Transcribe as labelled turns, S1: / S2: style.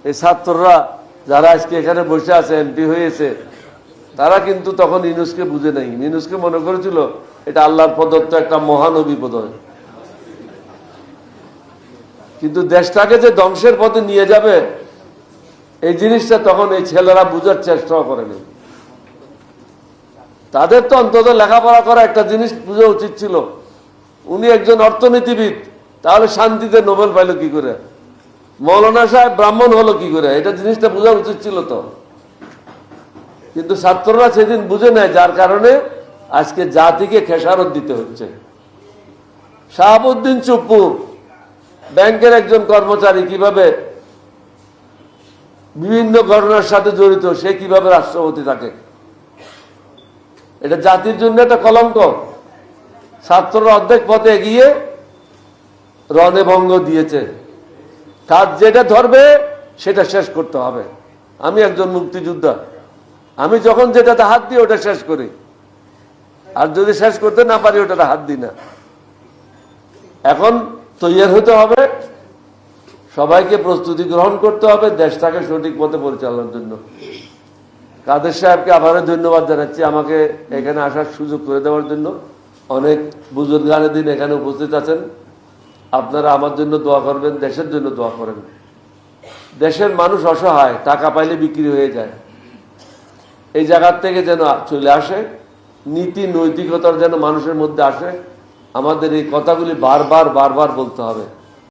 S1: এই ছাত্ররা যারা আজকে এখানে বসে আছে, এমপি হয়েছে, তারা কিন্তু তখন ইউনূসকে বুঝে নাই। ইউনূসকে মনে করেছিল এটা আল্লাহর প্রদত্ত একটা মহানবী বোধহয়। কিন্তু দেশটাকে যে ধ্বংসের পথে নিয়ে যাবে এই জিনিসটা তখন এই ছেলেরা বুঝার চেষ্টাও করেনি। তাদের তো অন্তত লেখাপড়া করা একটা জিনিস বোঝা উচিত ছিল। উনি একজন অর্থনীতিবিদ, তাহলে শান্তিতে নোবেল পাইল কি করে? মৌলানা সাহেব ব্রাহ্মণ হলো কি করে? এটা জিনিসটা বোঝা উচিত ছিল তো। কিন্তু ছাত্ররা সেদিন বুঝে নেয়, যার কারণে আজকে জাতিকে খেসারত দিতে হচ্ছে। শাহাবুদ্দিন চুপ্পু ব্যাংকের একজন কর্মচারী, কিভাবে বিভিন্ন ঘটনার সাথে জড়িত, সে কিভাবে রাষ্ট্রপতি থাকে। এটা জাতির জন্য একটা কলঙ্ক। ছাত্ররা অর্ধেক পথে এগিয়ে রণে ভঙ্গ দিয়েছে। কাজ যেটা ধরবে সেটা শেষ করতে হবে। আমি একজন মুক্তিযোদ্ধা, আমি যখন যেটাতে হাত দিই ওটা শেষ করি, আর যদি শেষ করতে না পারি ওটাতে হাত দিই না। এখন তৈরি হতে হবে, সবাইকে প্রস্তুতি গ্রহণ করতে হবে দেশটাকে সঠিক পথে পরিচালনার জন্য। কাদের সাহেবকে আবারও ধন্যবাদ জানাচ্ছি আমাকে এখানে আসার সুযোগ করে দেওয়ার জন্য। অনেক বুজুর্গানের দিন এখানে উপস্থিত আছেন। আপনারা আমার জন্য দোয়া করবেন, দেশের জন্য দোয়া করেন। দেশের মানুষ অসহায়, টাকা পাইলে বিক্রি হয়ে যায়। এই জায়গার থেকে যেন চলে আসে, নীতি নৈতিকতার যেন মানুষের মধ্যে আসে। আমাদের এই কথাগুলি বারবার বারবার বলতে হবে।